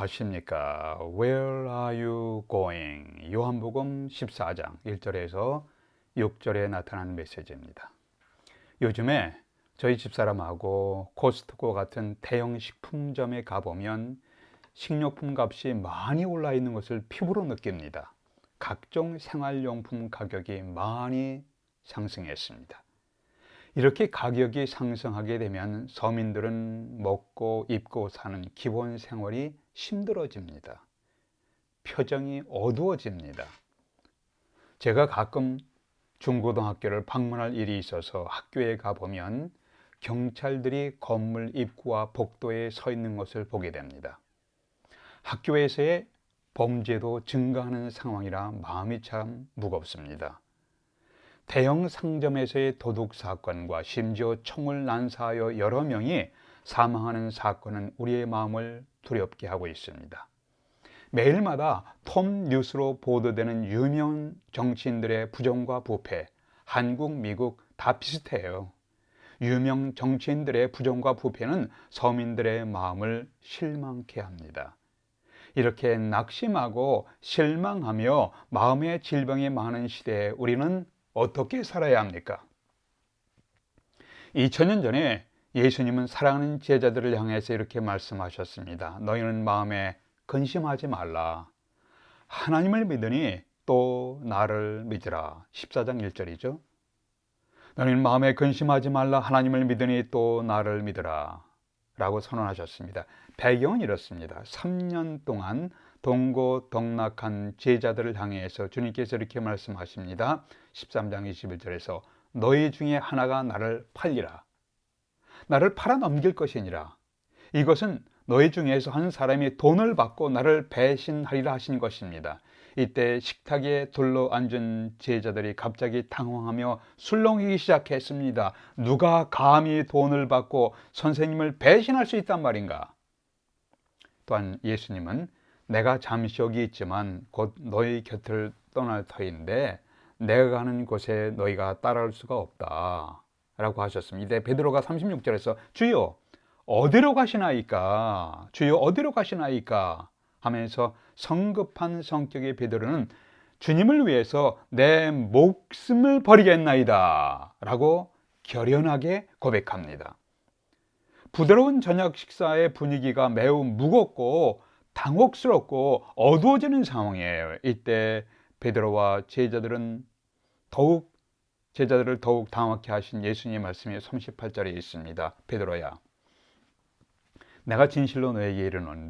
가십니까? Where are you going? 요한복음 14장 1절에서 6절에 나타난 메시지입니다. 요즘에 저희 집사람하고 코스트코 같은 대형 식품점에 가보면 식료품 값이 많이 올라 있는 것을 피부로 느낍니다. 각종 생활용품 가격이 많이 상승했습니다. 이렇게 가격이 상승하게 되면 서민들은 먹고 입고 사는 기본 생활이 힘들어집니다. 표정이 어두워집니다. 제가 가끔 중고등학교를 방문할 일이 있어서 학교에 가보면 경찰들이 건물 입구와 복도에 서 있는 것을 보게 됩니다. 학교에서의 범죄도 증가하는 상황이라 마음이 참 무겁습니다. 대형 상점에서의 도둑 사건과 심지어 총을 난사하여 여러 명이 사망하는 사건은 우리의 마음을 두렵게 하고 있습니다. 매일마다 톱 뉴스로 보도되는 유명 정치인들의 부정과 부패, 한국, 미국 다 비슷해요. 유명 정치인들의 부정과 부패는 서민들의 마음을 실망케 합니다. 이렇게 낙심하고 실망하며 마음의 질병이 많은 시대에 우리는 어떻게 살아야 합니까? 2000년 전에 예수님은 사랑하는 제자들을 향해서 이렇게 말씀하셨습니다. 너희는 마음에 근심하지 말라. 하나님을 믿으니 또 나를 믿으라. 14장 1절이죠. 너희는 마음에 근심하지 말라. 하나님을 믿으니 또 나를 믿으라. 라고 선언하셨습니다. 배경은 이렇습니다. 3년 동안 동고동락한 제자들을 향해서 주님께서 이렇게 말씀하십니다. 13장 21절에서 너희 중에 하나가 나를 팔리라. 나를 팔아 넘길 것이니라. 이것은 너희 중에서 한 사람이 돈을 받고 나를 배신하리라 하신 것입니다. 이때 식탁에 둘러앉은 제자들이 갑자기 당황하며 술렁이기 시작했습니다. 누가 감히 돈을 받고 선생님을 배신할 수 있단 말인가? 또한 예수님은 내가 잠시 여기 있지만 곧 너희 곁을 떠날 터인데 내가 가는 곳에 너희가 따라올 수가 없다 라고 하셨습니다. 이때 베드로가 36절에서 주여 어디로 가시나이까? 주여 어디로 가시나이까? 하면서 성급한 성격의 베드로는 주님을 위해서 내 목숨을 버리겠나이다 라고 결연하게 고백합니다. 부드러운 저녁 식사의 분위기가 매우 무겁고 당혹스럽고 어두워지는 상황이에요. 이때 베드로와 제자들을 더욱 당황케 하신 예수님의 말씀이 38절에 있습니다. 베드로야, 내가 진실로 너에게 이르노니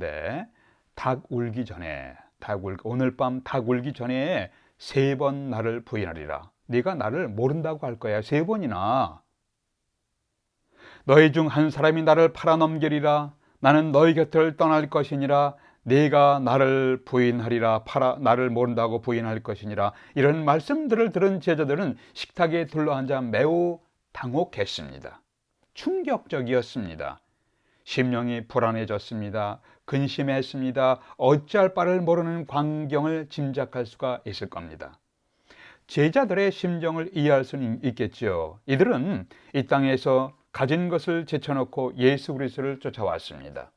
오늘 밤 닭 울기 전에 3번 나를 부인하리라. 네가 나를 모른다고 할 거야. 3번이나. 너희 중 한 사람이 나를 팔아넘기리라. 나는 너희 곁을 떠날 것이니라. 네가 나를 부인하리라. 나를 모른다고 부인할 것이니라. 이런 말씀들을 들은 제자들은 식탁에 둘러앉아 매우 당혹했습니다. 충격적이었습니다. 심령이 불안해졌습니다. 근심했습니다. 어찌할 바를 모르는 광경을 짐작할 수가 있을 겁니다. 제자들의 심정을 이해할 수는 있겠죠. 이들은 이 땅에서 가진 것을 제쳐놓고 예수 그리스도를 쫓아왔습니다.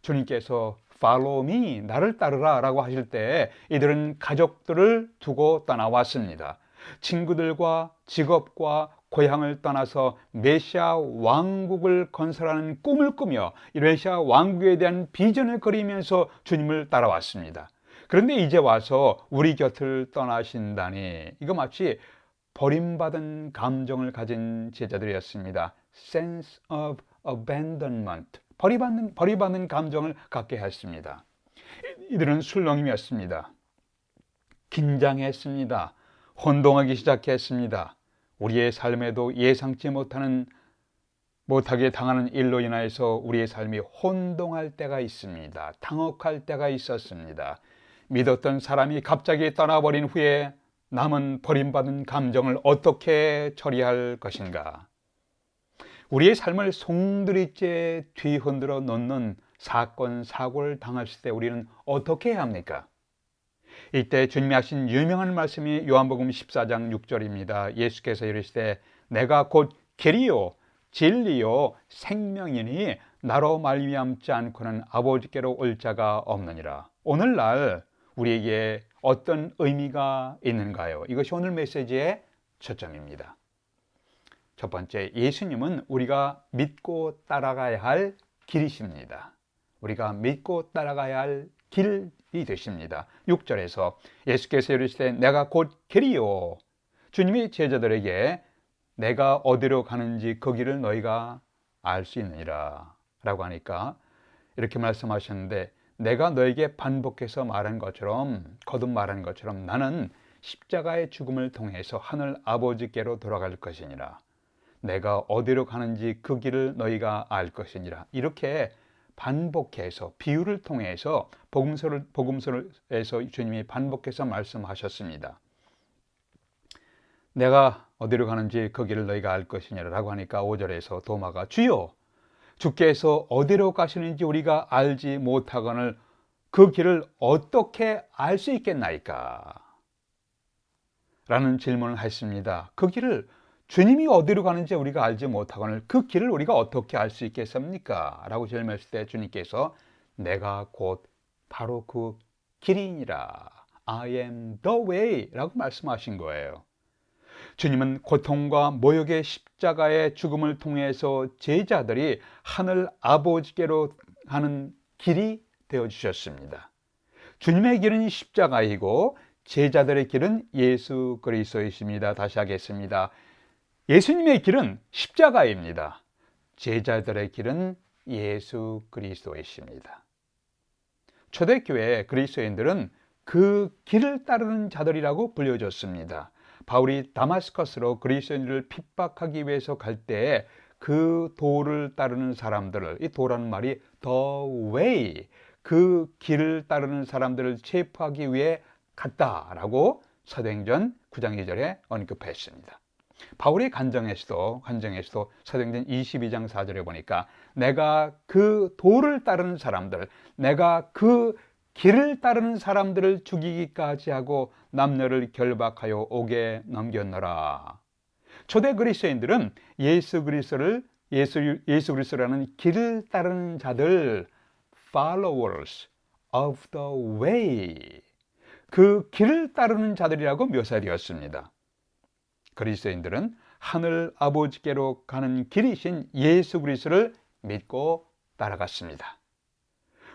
주님께서 Follow me, 나를 따르라 라고 하실 때 이들은 가족들을 두고 떠나왔습니다. 친구들과 직업과 고향을 떠나서 메시아 왕국을 건설하는 꿈을 꾸며 메시아 왕국에 대한 비전을 그리면서 주님을 따라왔습니다. 그런데 이제 와서 우리 곁을 떠나신다니, 이거 마치 버림받은 감정을 가진 제자들이었습니다. Sense of abandonment, 버림받는 감정을 갖게 했습니다. 이들은 술렁임이었습니다. 긴장했습니다. 혼동하기 시작했습니다. 우리의 삶에도 예상치 못하게 당하는 일로 인하여서 우리의 삶이 혼동할 때가 있습니다. 당혹할 때가 있었습니다. 믿었던 사람이 갑자기 떠나버린 후에 남은 버림받은 감정을 어떻게 처리할 것인가? 우리의 삶을 송두리째 뒤흔들어 놓는 사건, 사고를 당했을 때 우리는 어떻게 해야 합니까? 이때 주님이 하신 유명한 말씀이 요한복음 14장 6절입니다. 예수께서 이르시되 내가 곧 길이요 진리요 생명이니 나로 말미암지 않고는 아버지께로 올 자가 없느니라. 오늘날 우리에게 어떤 의미가 있는가요? 이것이 오늘 메시지의 초점입니다. 첫 번째, 예수님은 우리가 믿고 따라가야 할 길이십니다. 우리가 믿고 따라가야 할 길이 되십니다. 6절에서 예수께서 이르시되 내가 곧 길이요. 주님이 제자들에게 내가 어디로 가는지 그 길을 너희가 알 수 있느니라 라고 하니까 이렇게 말씀하셨는데, 내가 너에게 반복해서 말한 것처럼, 거듭 말한 것처럼 나는 십자가의 죽음을 통해서 하늘 아버지께로 돌아갈 것이니라. 내가 어디로 가는지 그 길을 너희가 알 것이니라. 이렇게 반복해서 비유를 통해서 복음서에서 주님이 반복해서 말씀하셨습니다. 내가 어디로 가는지 그 길을 너희가 알 것이니라 라고 하니까 5절에서 도마가 주여 주께서 어디로 가시는지 우리가 알지 못하거늘 그 길을 어떻게 알 수 있겠나이까? 라는 질문을 했습니다. 그 길을, 주님이 어디로 가는지 우리가 알지 못하거늘 그 길을 우리가 어떻게 알 수 있겠습니까? 라고 질문했을 때 주님께서 내가 곧 바로 그 길이니라. I am the way 라고 말씀하신 거예요. 주님은 고통과 모욕의 십자가의 죽음을 통해서 제자들이 하늘 아버지께로 가는 길이 되어주셨습니다. 주님의 길은 십자가이고 제자들의 길은 예수 그리스도이십니다. 다시 하겠습니다. 예수님의 길은 십자가입니다. 제자들의 길은 예수 그리스도이십니다. 초대교회 그리스도인들은 그 길을 따르는 자들이라고 불려졌습니다. 바울이 다마스커스로 그리스도인들을 핍박하기 위해서 갈 때에 그 도를 따르는 사람들을, 이 도라는 말이 the way, 그 길을 따르는 사람들을 체포하기 위해 갔다라고 사도행전 9장 2절에 언급했습니다. 바울의 간정에서도 사도행전 22장 4절에 보니까 내가 그 도를 따르는 사람들, 내가 그 길을 따르는 사람들을 죽이기까지 하고 남녀를 결박하여 옥에 넘겼노라. 초대 그리스도인들은 예수 그리스도라는 길을 따르는 자들, followers of the way, 그 길을 따르는 자들이라고 묘사되었습니다. 그리스도인들은 하늘 아버지께로 가는 길이신 예수 그리스도를 믿고 따라갔습니다.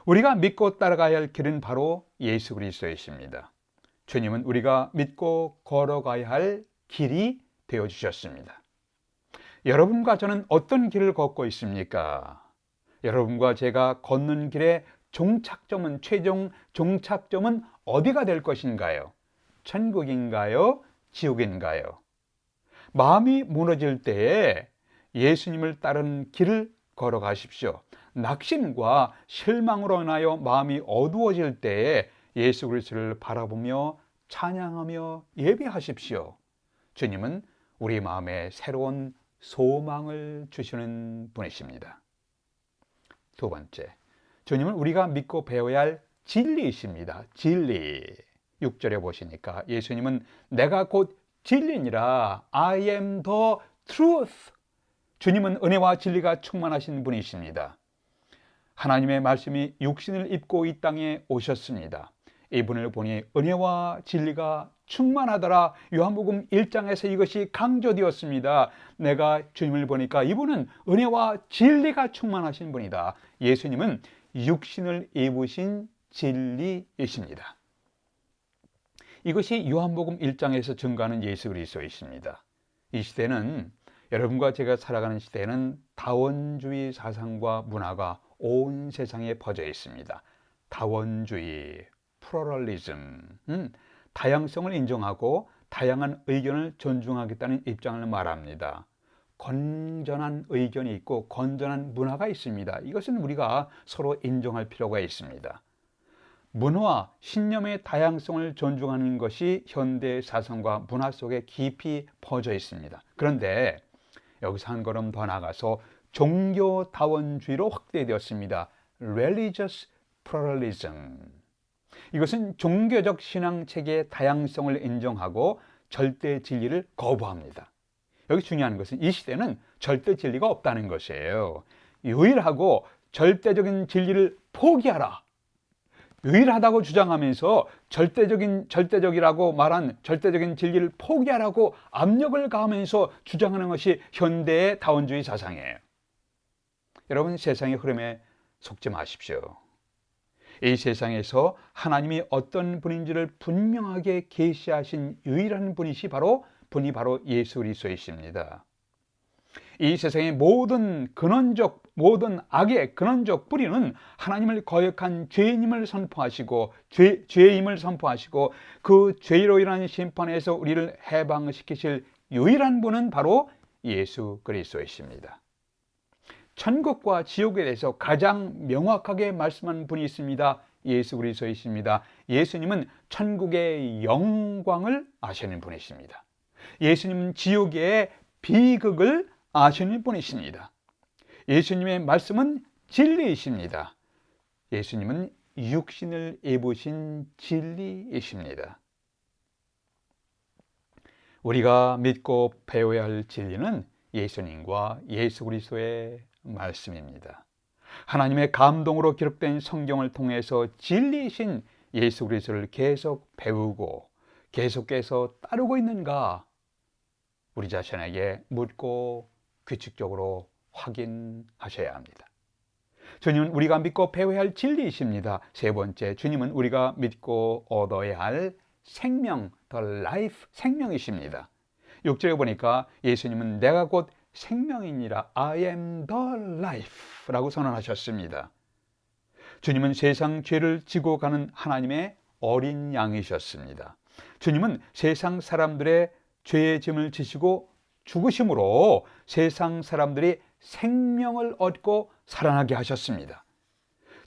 우리가 믿고 따라가야 할 길은 바로 예수 그리스도이십니다. 주님은 우리가 믿고 걸어가야 할 길이 되어주셨습니다. 여러분과 저는 어떤 길을 걷고 있습니까? 여러분과 제가 걷는 길의 최종 종착점은 어디가 될 것인가요? 천국인가요? 지옥인가요? 마음이 무너질 때에 예수님을 따르는 길을 걸어가십시오. 낙심과 실망으로 인하여 마음이 어두워질 때에 예수 그리스도를 바라보며 찬양하며 예배하십시오. 주님은 우리 마음에 새로운 소망을 주시는 분이십니다. 두 번째, 주님은 우리가 믿고 배워야 할 진리이십니다. 진리. 6절에 보시니까 예수님은 내가 곧 진리니라. I am the truth. 주님은 은혜와 진리가 충만하신 분이십니다. 하나님의 말씀이 육신을 입고 이 땅에 오셨습니다. 이분을 보니 은혜와 진리가 충만하더라. 요한복음 1장에서 이것이 강조되었습니다. 내가 주님을 보니까 이분은 은혜와 진리가 충만하신 분이다. 예수님은 육신을 입으신 진리이십니다. 이것이 요한복음 1장에서 증거하는 예수 그리스도이십니다. 이 시대는, 여러분과 제가 살아가는 시대에는 다원주의 사상과 문화가 온 세상에 퍼져 있습니다. 다원주의, 플루럴리즘, 다양성을 인정하고 다양한 의견을 존중하겠다는 입장을 말합니다. 건전한 의견이 있고 건전한 문화가 있습니다. 이것은 우리가 서로 인정할 필요가 있습니다. 문화, 신념의 다양성을 존중하는 것이 현대 사상과 문화 속에 깊이 퍼져 있습니다. 그런데 여기서 한 걸음 더 나가서 종교다원주의로 확대되었습니다. Religious pluralism. 이것은 종교적 신앙체계의 다양성을 인정하고 절대 진리를 거부합니다. 여기 중요한 것은 이 시대는 절대 진리가 없다는 것이에요. 유일하고 절대적인 진리를 포기하라. 유일하다고 주장하면서 절대적이라고 말한 절대적인 진리를 포기하라고 압력을 가하면서 주장하는 것이 현대의 다원주의 사상이에요. 여러분, 세상의 흐름에 속지 마십시오. 이 세상에서 하나님이 어떤 분인지를 분명하게 계시하신 유일한 분이 바로 예수 그리스도이십니다. 이 세상의 모든 악의 근원적 뿌리는 하나님을 거역한 죄임을 선포하시고 죄임을 선포하시고 그 죄로 인한 심판에서 우리를 해방시키실 유일한 분은 바로 예수 그리스도이십니다. 천국과 지옥에 대해서 가장 명확하게 말씀한 분이 있습니다. 예수 그리스도이십니다. 예수님은 천국의 영광을 아시는 분이십니다. 예수님은 지옥의 비극을 아시는 분이십니다. 예수님의 말씀은 진리이십니다. 예수님은 육신을 입으신 진리이십니다. 우리가 믿고 배워야 할 진리는 예수님과 예수 그리스도의 말씀입니다. 하나님의 감동으로 기록된 성경을 통해서 진리이신 예수 그리스도를 계속 배우고 계속해서 따르고 있는가, 우리 자신에게 묻고 규칙적으로 확인하셔야 합니다. 주님은 우리가 믿고 배워야 할 진리이십니다. 세 번째, 주님은 우리가 믿고 얻어야 할 생명, the life, 생명이십니다. 6절에 보니까 예수님은 내가 곧 생명이니라, I am the life 라고 선언하셨습니다. 주님은 세상 죄를 지고 가는 하나님의 어린 양이셨습니다. 주님은 세상 사람들의 죄의 짐을 지시고 죽으심으로 세상 사람들이 생명을 얻고 살아나게 하셨습니다.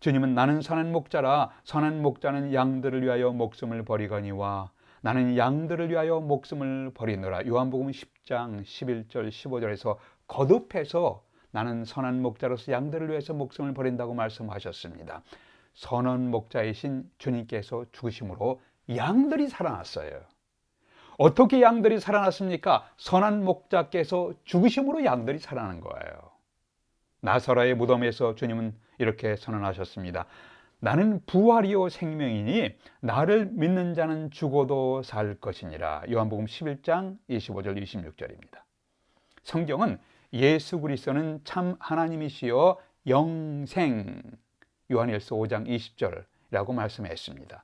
주님은 나는 선한 목자라, 선한 목자는 양들을 위하여 목숨을 버리거니와 나는 양들을 위하여 목숨을 버리노라. 요한복음 10장 11절 15절에서 거듭해서 나는 선한 목자로서 양들을 위해서 목숨을 버린다고 말씀하셨습니다. 선한 목자이신 주님께서 죽으심으로 양들이 살아났어요. 어떻게 양들이 살아났습니까? 선한 목자께서 죽으심으로 양들이 살아난 거예요. 나사로의 무덤에서 주님은 이렇게 선언하셨습니다. 나는 부활이요 생명이니 나를 믿는 자는 죽어도 살 것이니라. 요한복음 11장 25절 26절입니다. 성경은 예수 그리스도는 참 하나님이시여 영생, 요한일서 5장 20절이라고 말씀했습니다.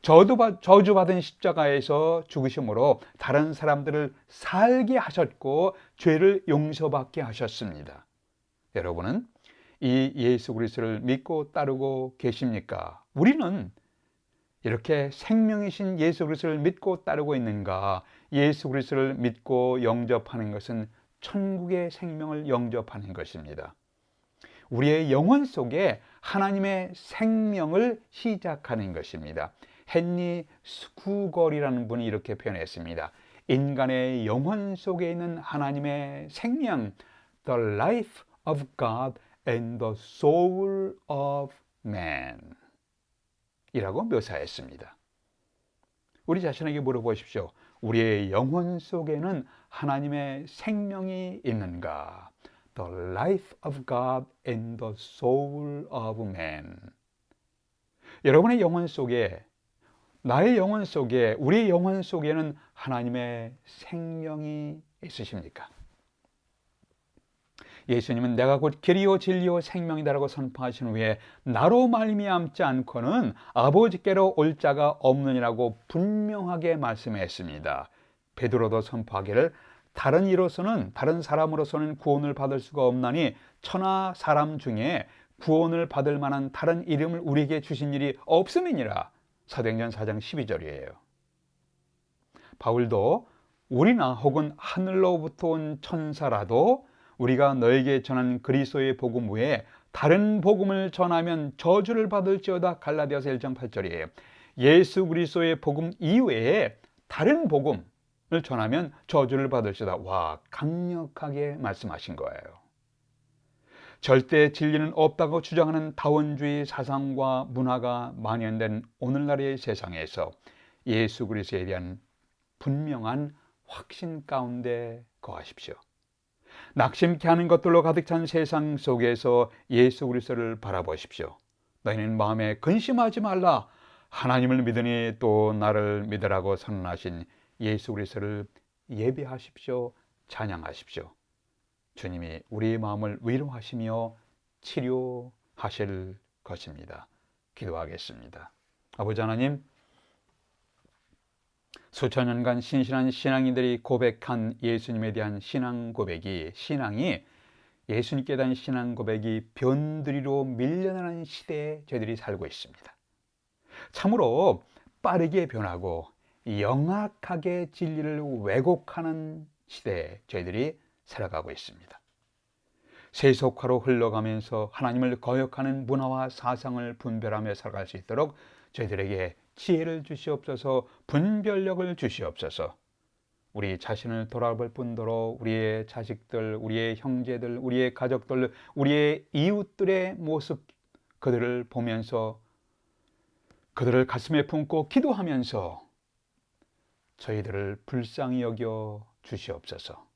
저주받은 십자가에서 죽으심으로 다른 사람들을 살게 하셨고 죄를 용서받게 하셨습니다. 여러분은 이 예수 그리스도를 믿고 따르고 계십니까? 우리는 이렇게 생명이신 예수 그리스도를 믿고 따르고 있는가? 예수 그리스도를 믿고 영접하는 것은 천국의 생명을 영접하는 것입니다. 우리의 영혼 속에 하나님의 생명을 시작하는 것입니다. 헨리 스쿠걸이라는 분이 이렇게 표현했습니다. 인간의 영혼 속에 있는 하나님의 생명, the life of God and the soul of man 이라고 묘사했습니다. 우리 자신에게 물어보십시오. 우리의 영혼 속에는 하나님의 생명이 있는가? The life of God and the soul of man. 여러분의 영혼 속에, 나의 영혼 속에, 우리의 영혼 속에는 하나님의 생명이 있으십니까? 예수님은 내가 곧 길이요 진리요 생명이다라고 선포하신 후에 나로 말미암지 않고는 아버지께로 올 자가 없느니라고 분명하게 말씀했습니다. 베드로도 선포하기를 다른 이로서는, 다른 사람으로서는 구원을 받을 수가 없나니 천하 사람 중에 구원을 받을 만한 다른 이름을 우리에게 주신 일이 없음이니라. 사도행전 4장 12절이에요. 바울도 우리나 혹은 하늘로부터 온 천사라도 우리가 너에게 전한 그리스도의 복음 외에 다른 복음을 전하면 저주를 받을지어다. 갈라디아서 1장 8절이에요. 예수 그리스도의 복음 이외에 다른 복음을 전하면 저주를 받을지어다. 와, 강력하게 말씀하신 거예요. 절대 진리는 없다고 주장하는 다원주의 사상과 문화가 만연된 오늘날의 세상에서 예수 그리스도에 대한 분명한 확신 가운데 거하십시오. 낙심케 하는 것들로 가득 찬 세상 속에서 예수 그리스도를 바라보십시오. 너희는 마음에 근심하지 말라. 하나님을 믿으니 또 나를 믿으라고 선언하신 예수 그리스도를 예배하십시오. 찬양하십시오. 주님이 우리의 마음을 위로하시며 치료하실 것입니다. 기도하겠습니다. 아버지 하나님, 수천 년간 신실한 신앙인들이 고백한 예수님에 대한 신앙이 예수님께 대한 신앙 고백이 변두리로 밀려나는 시대에 저희들이 살고 있습니다. 참으로 빠르게 변하고 영악하게 진리를 왜곡하는 시대에 저희들이 살아가고 있습니다. 세속화로 흘러가면서 하나님을 거역하는 문화와 사상을 분별하며 살아갈 수 있도록 저희들에게 지혜를 주시옵소서, 분별력을 주시옵소서. 우리 자신을 돌아볼 뿐더러 우리의 자식들, 우리의 형제들, 우리의 가족들, 우리의 이웃들의 모습, 그들을 보면서 그들을 가슴에 품고 기도하면서 저희들을 불쌍히 여겨 주시옵소서.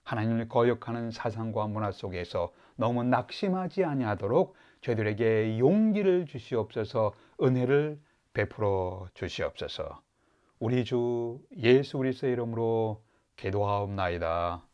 하나님을 거역하는 사상과 문화 속에서 너무 낙심하지 아니하도록 저희들에게 용기를 주시옵소서, 은혜를 베풀어 주시옵소서. 우리 주 예수 그리스도의 이름으로 기도하옵나이다.